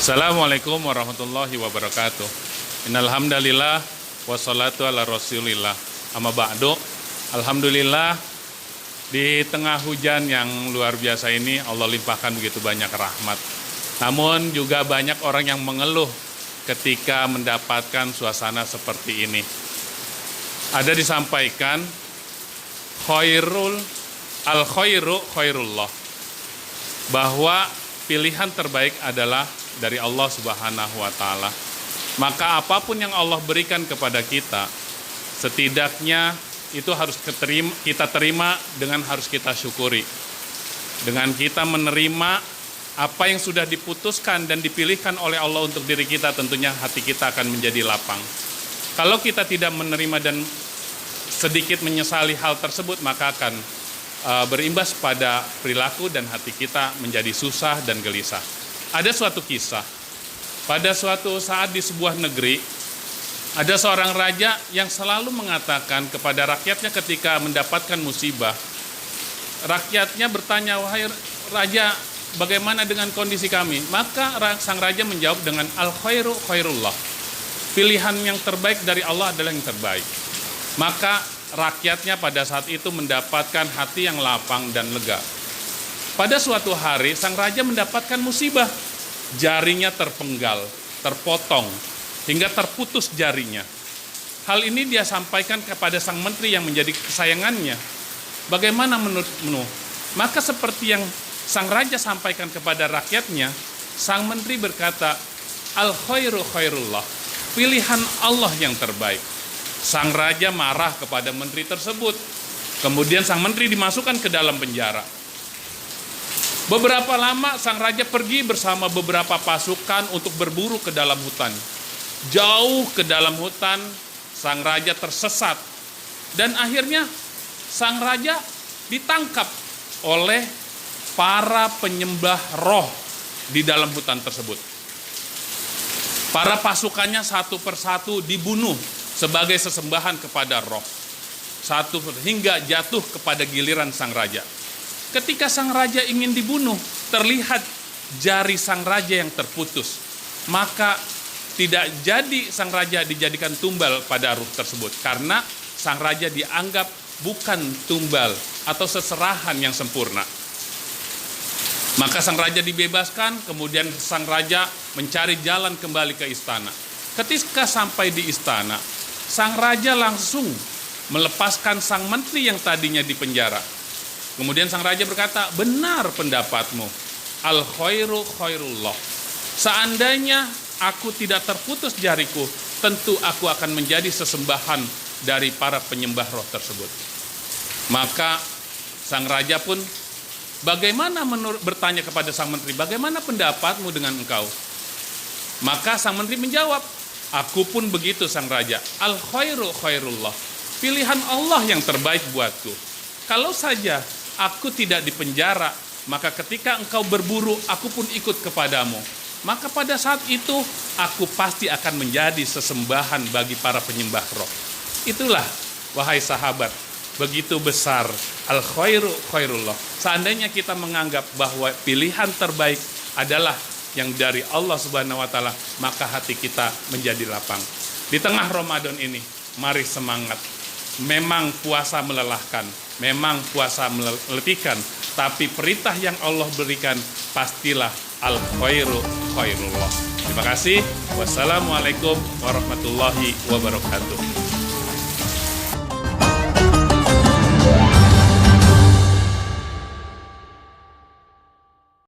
Assalamualaikum warahmatullahi wabarakatuh. Innal hamdalillah wassalatu ala Rasulillah. Amma ba'du. Alhamdulillah, di tengah hujan yang luar biasa ini Allah limpahkan begitu banyak rahmat. Namun juga banyak orang yang mengeluh ketika mendapatkan suasana seperti ini. Ada disampaikan khairu khairullah, bahwa pilihan terbaik adalah dari Allah Subhanahu wa Ta'ala. Maka apapun yang Allah berikan kepada kita, setidaknya itu harus kita terima dengan harus kita syukuri. Dengan kita menerima apa yang sudah diputuskan dan dipilihkan oleh Allah untuk diri kita, tentunya hati kita akan menjadi lapang. Kalau kita tidak menerima dan sedikit menyesali hal tersebut, maka akan berimbas pada perilaku dan hati kita menjadi susah dan gelisah. Ada suatu kisah, pada suatu saat di sebuah negeri, ada seorang raja yang selalu mengatakan kepada rakyatnya ketika mendapatkan musibah. Rakyatnya bertanya, "Wahai raja, bagaimana dengan kondisi kami?" Maka sang raja menjawab dengan al-khairu khairullah. Pilihan yang terbaik dari Allah adalah yang terbaik. Maka rakyatnya pada saat itu mendapatkan hati yang lapang dan lega. Pada suatu hari, sang raja mendapatkan musibah. Jarinya terpenggal, terpotong, hingga terputus jarinya. Hal ini dia sampaikan kepada sang menteri yang menjadi kesayangannya. Bagaimana menurutmu? Maka seperti yang sang raja sampaikan kepada rakyatnya, sang menteri berkata, al-khairu khairullah, pilihan Allah yang terbaik. Sang raja marah kepada menteri tersebut. Kemudian sang menteri dimasukkan ke dalam penjara. Beberapa lama sang raja pergi bersama beberapa pasukan untuk berburu ke dalam hutan. Jauh ke dalam hutan, sang raja tersesat. Dan akhirnya sang raja ditangkap oleh para penyembah roh di dalam hutan tersebut. Para pasukannya satu persatu dibunuh sebagai sesembahan kepada roh. Satu hingga jatuh kepada giliran sang raja. Ketika sang raja ingin dibunuh, terlihat jari sang raja yang terputus. Maka tidak jadi sang raja dijadikan tumbal pada ruh tersebut. Karena sang raja dianggap bukan tumbal atau seserahan yang sempurna. Maka sang raja dibebaskan, kemudian sang raja mencari jalan kembali ke istana. Ketika sampai di istana, sang raja langsung melepaskan sang menteri yang tadinya di penjara. Kemudian sang raja berkata, benar pendapatmu, al-khairu khairullah. Seandainya aku tidak terputus jariku, tentu aku akan menjadi sesembahan dari para penyembah roh tersebut. Maka sang raja pun bertanya kepada sang menteri, bagaimana pendapatmu dengan engkau? Maka sang menteri menjawab, aku pun begitu sang raja, al-khairu khairullah. Pilihan Allah yang terbaik buatku. Kalau saja aku tidak dipenjara, maka ketika engkau berburu, aku pun ikut kepadamu. Maka pada saat itu, aku pasti akan menjadi sesembahan bagi para penyembah roh. Itulah, wahai sahabat, begitu besar al-khairu khairullah. Seandainya kita menganggap bahwa pilihan terbaik adalah yang dari Allah Subhanahu wa Ta'ala, maka hati kita menjadi lapang. Di tengah Ramadan ini, mari semangat. Memang puasa melelahkan, memang puasa meletihkan, tapi perintah yang Allah berikan pastilah al-khairu khairullah. Terima kasih. Wassalamualaikum warahmatullahi wabarakatuh.